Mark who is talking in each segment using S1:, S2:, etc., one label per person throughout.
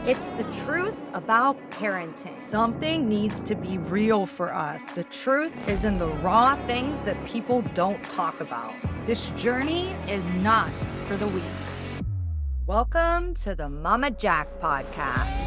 S1: It's the truth about parenting. Something needs to be real for us. The truth is in the raw things that people don't talk about. This journey is not for the weak. Welcome to the Mama Jack podcast.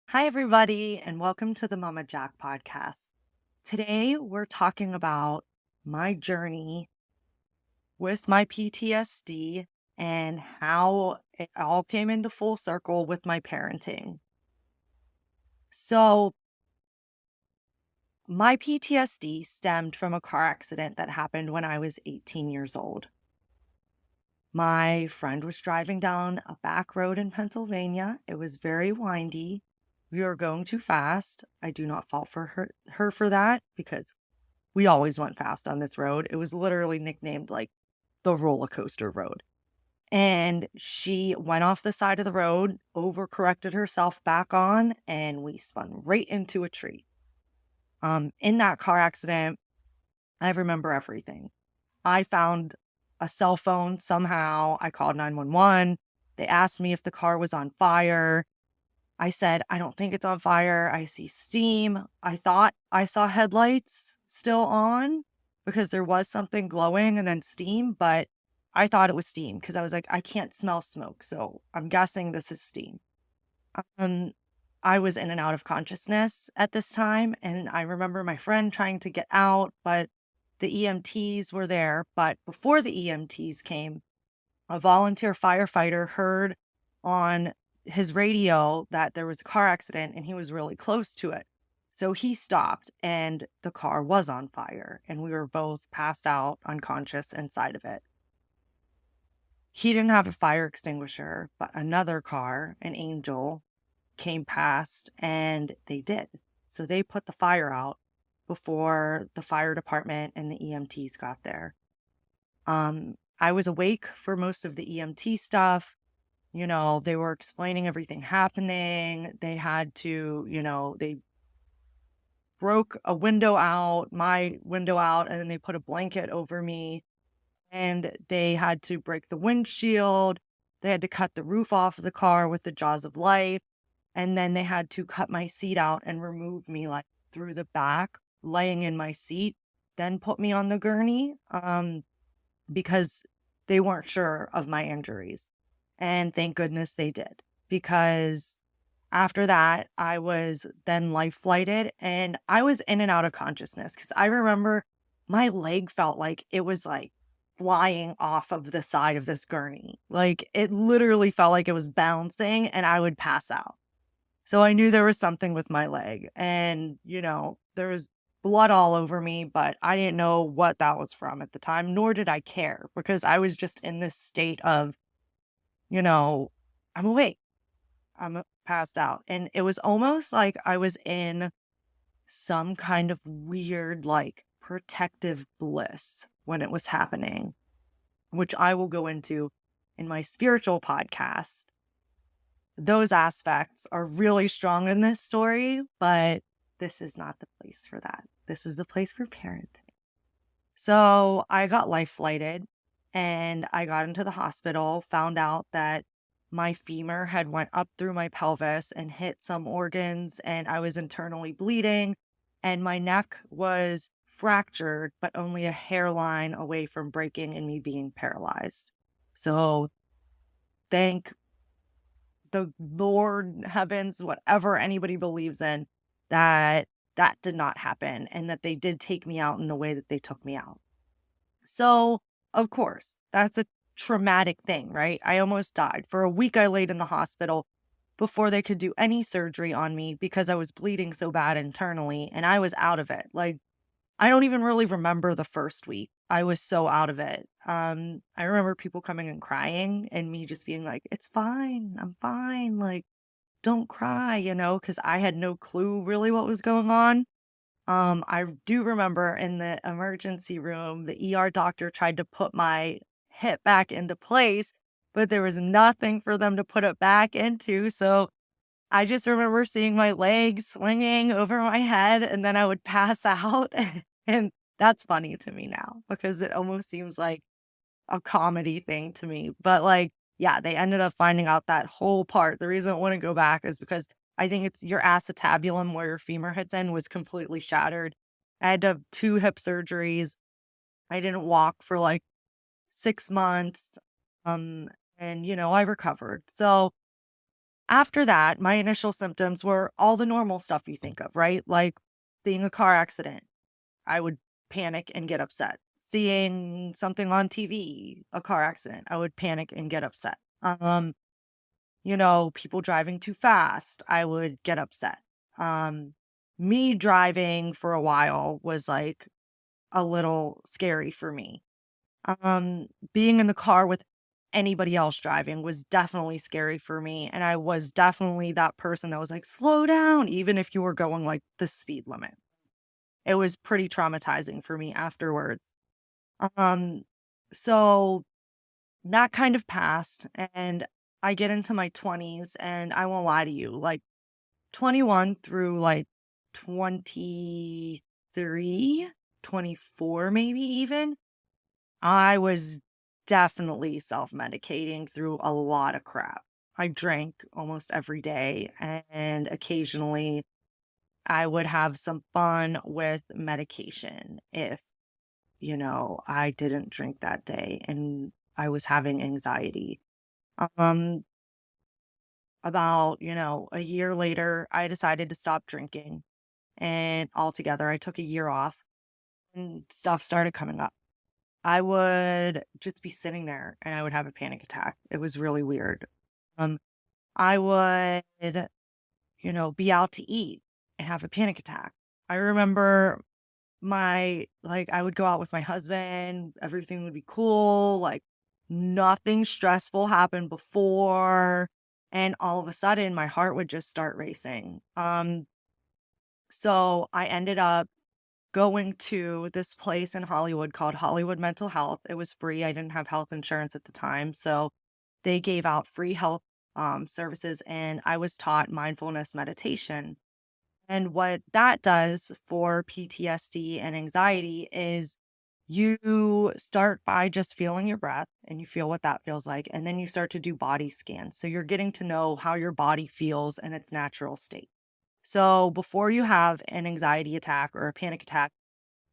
S1: Hi, everybody, and welcome to the Mama Jack podcast. Today, we're talking about my journey with my PTSD and how it all came into full circle with my parenting. So, my PTSD stemmed from a car accident that happened when I was 18 years old. My friend was driving down a back road in Pennsylvania. It was very windy. We were going too fast. I do not fault for her for that because we always went fast on this road. It was literally nicknamed like the roller coaster road. And she went off the side of the road, overcorrected herself back on, and we spun right into a tree. In that car accident, I remember everything. I found a cell phone somehow. I called 911. They asked me if the car was on fire. I said, I don't think it's on fire. I see steam. I thought I saw headlights still on because there was something glowing and then steam, but I thought it was steam because I was like, I can't smell smoke. So I'm guessing this is steam. Um, I was in and out of consciousness at this time. And I remember my friend trying to get out, but the EMTs were there. But before the EMTs came, a volunteer firefighter heard on his radio that there was a car accident and he was really close to it. So he stopped and the car was on fire and we were both passed out, unconscious inside of it. He didn't have a fire extinguisher, but another car, an Angel, came past and they did. So they put the fire out before the fire department and the EMTs got there. I was awake for most of the EMT stuff. You know, they were explaining everything happening. They had to, they broke a window out, my window out, and then they put a blanket over me and they had to break the windshield. They had to cut the roof off of the car with the jaws of life. And then they had to cut my seat out and remove me like through the back, laying in my seat, then put me on the gurney because they weren't sure of my injuries. And thank goodness they did, because after that, I was then life flighted and I was in and out of consciousness because I remember my leg felt like it was like flying off of the side of this gurney. Like it literally felt like it was bouncing and I would pass out. So I knew there was something with my leg and, there was blood all over me, but I didn't know what that was from at the time, nor did I care because I was just in this state of, I'm awake. I'm passed out. And it was almost like I was in some kind of weird, like protective bliss when it was happening, which I will go into in my spiritual podcast. Those aspects are really strong in this story, but this is not the place for that. This is the place for parenting. So I got life flighted and I got into the hospital, found out that my femur had went up through my pelvis and hit some organs and I was internally bleeding and my neck was fractured, but only a hairline away from breaking and me being paralyzed. So thank the Lord, heavens, whatever anybody believes in, that did not happen and that they did take me out in the way that they took me out. So, of course, that's a traumatic thing, right? I almost died. For a week, I laid in the hospital before they could do any surgery on me because I was bleeding so bad internally and I was out of it. Like, I don't even really remember the first week. I was so out of it. I remember people coming and crying and me just being like, it's fine. I'm fine. Like, don't cry, because I had no clue really what was going on. I do remember in the emergency room, the ER doctor tried to put my hip back into place, but there was nothing for them to put it back into. So I just remember seeing my legs swinging over my head, and then I would pass out, and that's funny to me now because it almost seems like a comedy thing to me, but, like, yeah, they ended up finding out that whole part. The reason I wouldn't go back is because I think it's your acetabulum where your femur hits in was completely shattered. I had to have 2 hip surgeries. I didn't walk for, like, 6 months, um, and, I recovered. So, after that, my initial symptoms were all the normal stuff you think of, right? Like, seeing a car accident, I would panic and get upset. Seeing something on TV, a car accident, I would panic and get upset. People driving too fast, I would get upset. Um, Me driving for a while was like a little scary for me. Being in the car with anybody else driving was definitely scary for me. And I was definitely that person that was like, slow down, even if you were going like the speed limit. It was pretty traumatizing for me afterwards. Um, so that kind of passed, and I get into my 20s, and I won't lie to you, like 21 through like 23, 24, maybe even, I was definitely self medicating through a lot of crap. I drank almost every day, and occasionally I would have some fun with medication if I didn't drink that day and I was having anxiety. Um, about, a year later, I decided to stop drinking and altogether I took a year off and stuff started coming up. I would just be sitting there and I would have a panic attack. It was really weird. Um, I would, be out to eat and have a panic attack. I remember I would go out with my husband, everything would be cool, like, nothing stressful happened before, and all of a sudden, my heart would just start racing. So I ended up going to this place in Hollywood called Hollywood Mental Health. It was free, I didn't have health insurance at the time, so they gave out free health, services, and I was taught mindfulness meditation. And what that does for PTSD and anxiety is you start by just feeling your breath and you feel what that feels like. And then you start to do body scans. So you're getting to know how your body feels in its natural state. So before you have an anxiety attack or a panic attack,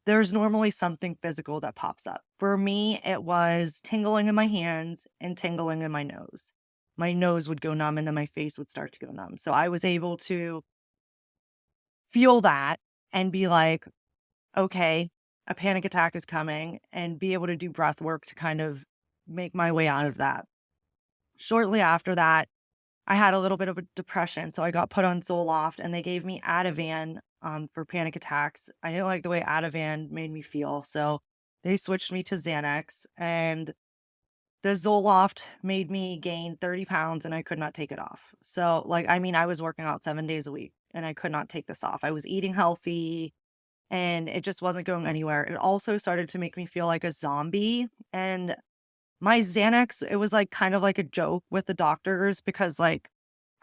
S1: there's normally something physical that pops up. For me, it was tingling in my hands and tingling in my nose. My nose would go numb and then my face would start to go numb. So I was able to feel that and be like, okay, a panic attack is coming, and be able to do breath work to kind of make my way out of that. Shortly after that, I had a little bit of a depression. So I got put on Zoloft and they gave me Ativan for panic attacks. I didn't like the way Ativan made me feel. So they switched me to Xanax, and the Zoloft made me gain 30 pounds and I could not take it off. So, like, I mean, I was working out 7 days a week and I could not take this off. I was eating healthy and it just wasn't going anywhere. It also started to make me feel like a zombie. And my Xanax, it was like kind of like a joke with the doctors because, like,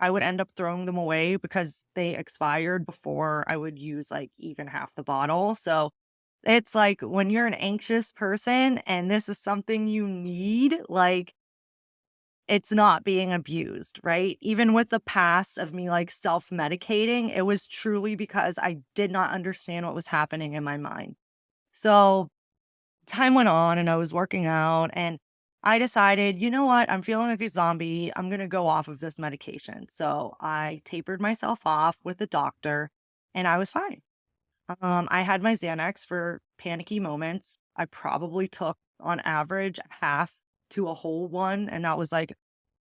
S1: I would end up throwing them away because they expired before I would use like even half the bottle. So it's like when you're an anxious person and this is something you need, like, it's not being abused, right? Even with the past of me like self-medicating, it was truly because I did not understand what was happening in my mind. So time went on and I was working out and I decided, you know what? I'm feeling like a zombie. I'm going to go off of this medication. So I tapered myself off with the doctor and I was fine. I had my Xanax for panicky moments. I probably took on average half to a whole one, and that was like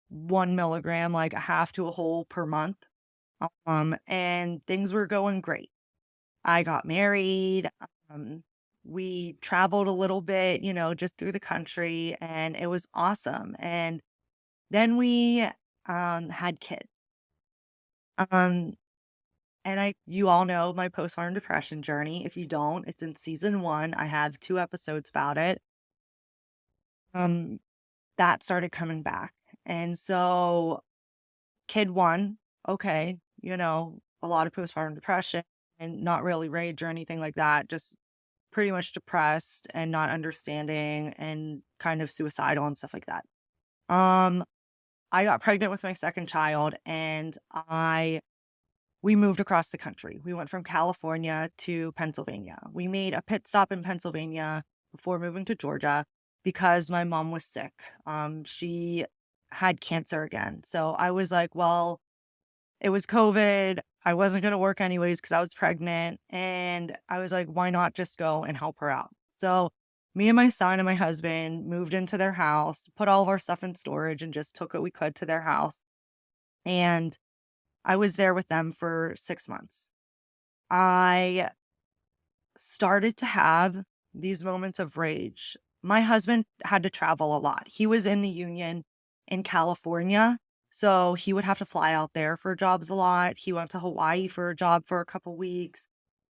S1: 1 milligram, like a half to a whole per month. And things were going great. I got married. Um, we traveled a little bit, just through the country, and it was awesome. And then we had kids. Um, And you all know my postpartum depression journey. If you don't, it's in season 1. I have 2 episodes about it. Um, that started coming back. And so kid 1, okay, a lot of postpartum depression and not really rage or anything like that, just pretty much depressed and not understanding and kind of suicidal and stuff like that. Um, I got pregnant with my second child and we moved across the country. We went from California to Pennsylvania. We made a pit stop in Pennsylvania before moving to Georgia because my mom was sick. She had cancer again. So I was like, well, it was COVID. I wasn't going to work anyways because I was pregnant. And I was like, why not just go and help her out? So me and my son and my husband moved into their house, put all of our stuff in storage, and just took what we could to their house. And I was there with them for 6 months. I started to have these moments of rage. My husband had to travel a lot. He was in the union in California, so he would have to fly out there for jobs a lot. He went to Hawaii for a job for a couple weeks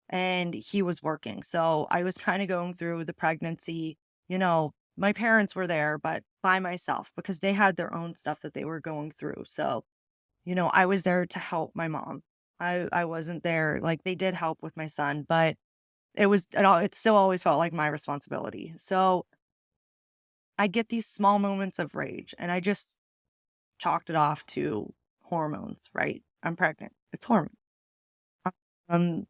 S1: and he was working. So I was kind of going through the pregnancy. My parents were there, but by myself because they had their own stuff that they were going through. So I was there to help my mom. I wasn't there like, they did help with my son, but it still always felt like my responsibility. So, I get these small moments of rage, and I just chalked it off to hormones, right? I'm pregnant. It's hormones. Um,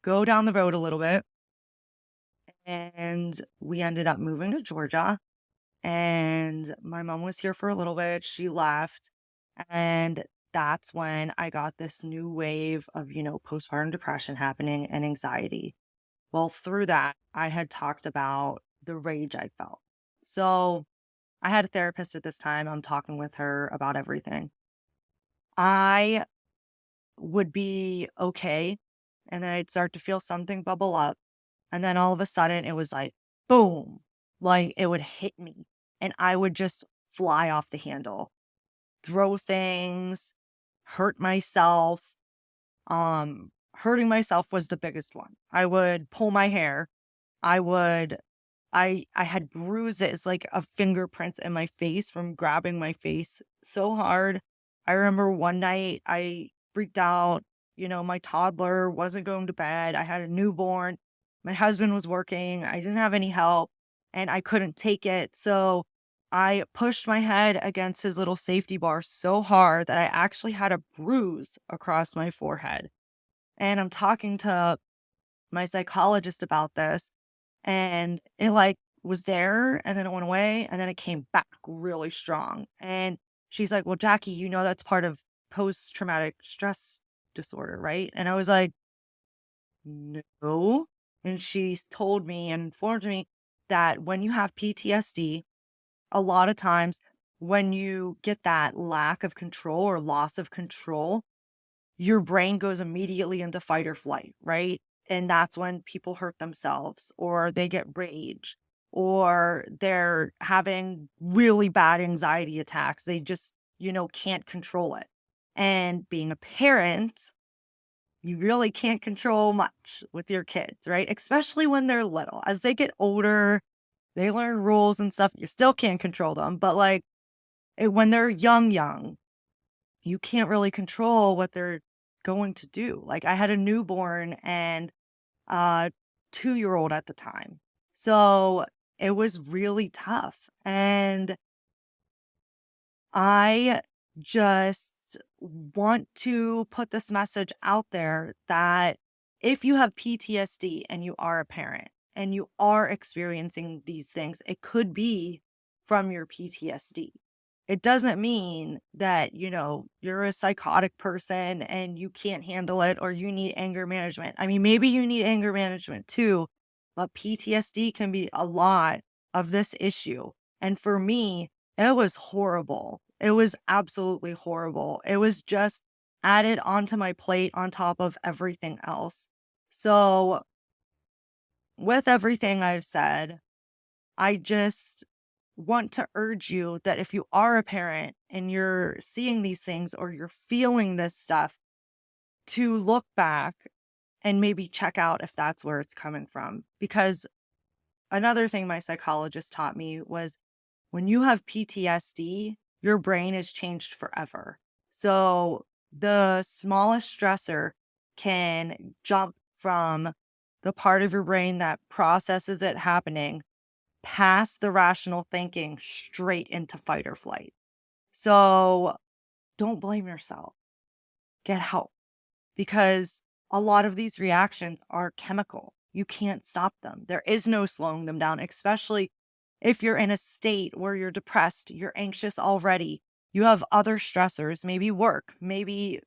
S1: go down the road a little bit, and we ended up moving to Georgia, and my mom was here for a little bit. She left, and that's when I got this new wave of, postpartum depression happening and anxiety. Well, through that, I had talked about the rage I felt. So I had a therapist at this time. I'm talking with her about everything. I would be okay. And then I'd start to feel something bubble up. And then all of a sudden, it was like, boom, like it would hit me. And I would just fly off the handle, throw things, hurt myself. Hurting myself was the biggest one. I would pull my hair. I would I had bruises, like, of fingerprints in my face from grabbing my face so hard. I remember one night I freaked out, my toddler wasn't going to bed, I had a newborn, my husband was working, I didn't have any help, and I couldn't take it, so I pushed my head against his little safety bar so hard that I actually had a bruise across my forehead, and I'm talking to my psychologist about this, and it, like, was there, and then it went away, and then it came back really strong, and she's like, "Well, Jackie, that's part of post-traumatic stress disorder, right?" And I was like, "No," and she told me and informed me that when you have PTSD, a lot of times when you get that lack of control or loss of control, your brain goes immediately into fight or flight, right? And that's when people hurt themselves or they get rage or they're having really bad anxiety attacks. They just, can't control it. And being a parent, you really can't control much with your kids, right? Especially when they're little. As they get older, they learn rules and stuff. You still can't control them. But like when they're young, you can't really control what they're going to do. Like I had a newborn and a 2-year-old at the time. So it was really tough. And I just want to put this message out there that if you have PTSD and you are a parent and you are experiencing these things, it could be from your PTSD. It doesn't mean that, you're a psychotic person and you can't handle it or you need anger management. I mean, maybe you need anger management too, but PTSD can be a lot of this issue. And for me, it was horrible. It was absolutely horrible. It was just added onto my plate on top of everything else. So, with everything I've said, I just want to urge you that if you are a parent and you're seeing these things or you're feeling this stuff, to look back and maybe check out if that's where it's coming from. Because another thing my psychologist taught me was when you have PTSD, your brain is changed forever. So The smallest stressor can jump from the part of your brain that processes it happening past the rational thinking straight into fight or flight. So don't blame yourself. Get help because a lot of these reactions are chemical. You can't stop them. There is no slowing them down, especially if you're in a state where you're depressed, you're anxious already, you have other stressors, maybe work, maybe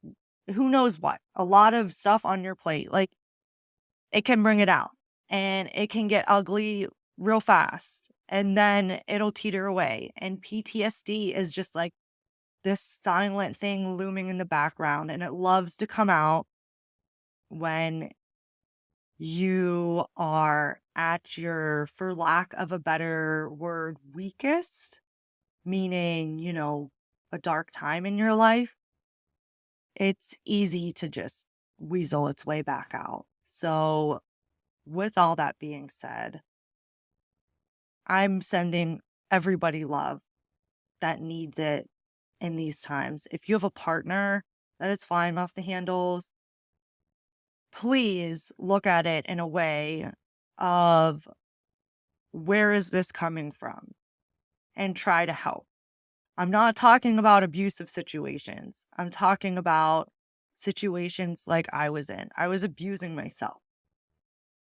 S1: who knows what, a lot of stuff on your plate. Like it can bring it out and it can get ugly real fast and then it'll teeter away. And PTSD is just like this silent thing looming in the background and it loves to come out when you are at your, for lack of a better word, weakest, meaning, a dark time in your life. It's easy to just weasel its way back out. So, with all that being said, I'm sending everybody love that needs it in these times. If you have a partner that is flying off the handles, please look at it in a way of where is this coming from and try to help. I'm not talking about abusive situations. I'm talking about situations like I was in. I was abusing myself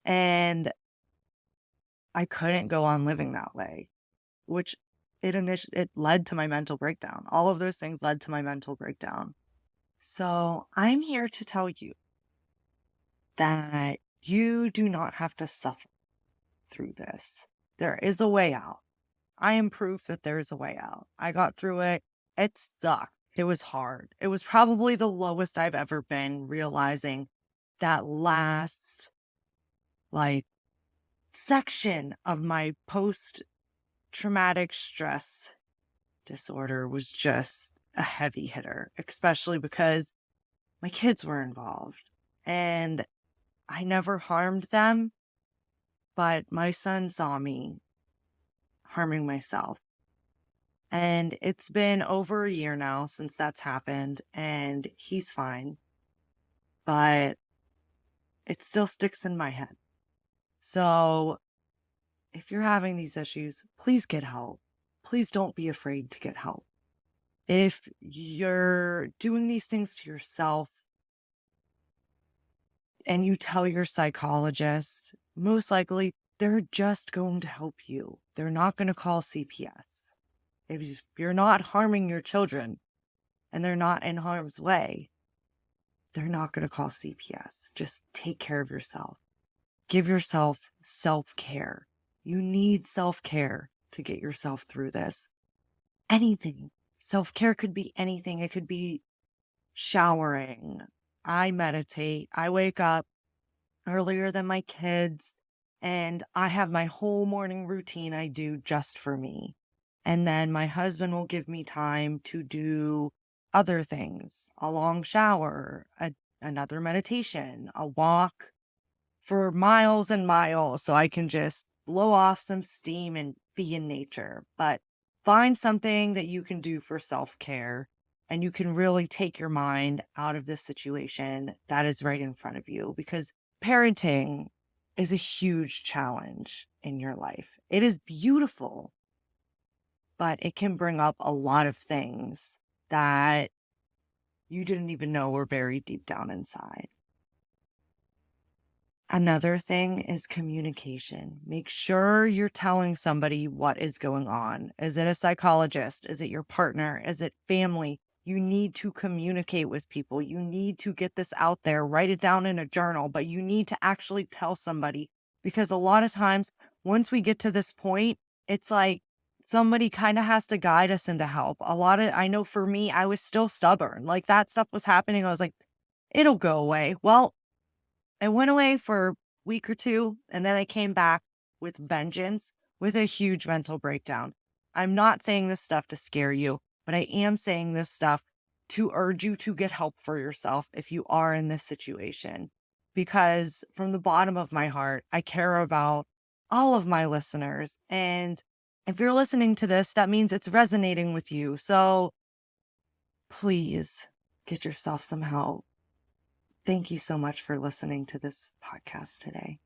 S1: and I couldn't go on living that way, which it led to my mental breakdown. All of those things led to my mental breakdown. So I'm here to tell you that you do not have to suffer through this. There is a way out. I am proof that there is a way out. I got through it. It sucked. It was hard. It was probably the lowest I've ever been, realizing that last like section of my post traumatic stress disorder was just a heavy hitter, especially because my kids were involved and I never harmed them, but my son saw me harming myself. And it's been over a year now since that's happened, and he's fine, but it still sticks in my head. So if you're having these issues, please get help. Please don't be afraid to get help. If you're doing these things to yourself and you tell your psychologist, most likely they're just going to help you. They're not going to call CPS. If you're not harming your children and they're not in harm's way, they're not going to call CPS. Just take care of yourself. Give yourself self-care. You need self-care to get yourself through this. Anything. Self-care could be anything. It could be showering. I meditate. I wake up earlier than my kids and I have my whole morning routine I do just for me. And then my husband will give me time to do other things, a long shower, another meditation, a walk for miles and miles so I can just blow off some steam and be in nature. But find something that you can do for self-care and you can really take your mind out of this situation that is right in front of you because parenting is a huge challenge in your life. It is beautiful, but it can bring up a lot of things that you didn't even know were buried deep down inside. Another thing is communication. Make sure you're telling somebody what is going on. Is it a psychologist? Is it your partner? Is it family? You need to communicate with people. You need to get this out there, write it down in a journal, but you need to actually tell somebody because a lot of times once we get to this point, it's like somebody kind of has to guide us into help. I know for me, I was still stubborn. Like that stuff was happening. I was like, it'll go away. Well, I went away for a week or two, and then I came back with vengeance, with a huge mental breakdown. I'm not saying this stuff to scare you, but I am saying this stuff to urge you to get help for yourself if you are in this situation. Because from the bottom of my heart, I care about all of my listeners. And if you're listening to this, that means it's resonating with you. So please get yourself some help. Thank you so much for listening to this podcast today.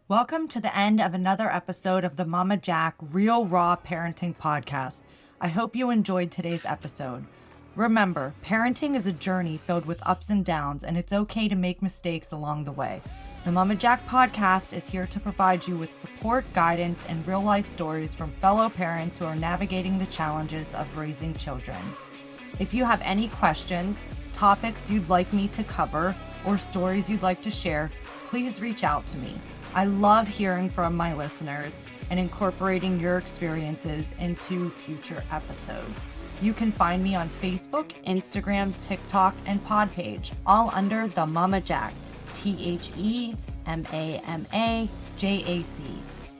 S2: Welcome to the end of another episode of the Mama Jack Real Raw Parenting Podcast. I hope you enjoyed today's episode. Remember, parenting is a journey filled with ups and downs, and it's okay to make mistakes along the way. The Mama Jack Podcast is here to provide you with support, guidance, and real-life stories from fellow parents who are navigating the challenges of raising children. If you have any questions, topics you'd like me to cover, or stories you'd like to share, please reach out to me. I love hearing from my listeners and incorporating your experiences into future episodes. You can find me on Facebook, Instagram, TikTok, and Podpage, all under the Mama Jack, TheMamaJac.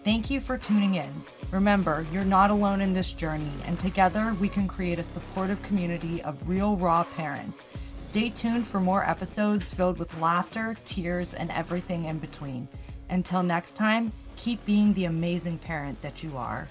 S2: Thank you for tuning in. Remember, you're not alone in this journey, and together we can create a supportive community of real, raw parents. Stay tuned for more episodes filled with laughter, tears, and everything in between. Until next time, keep being the amazing parent that you are.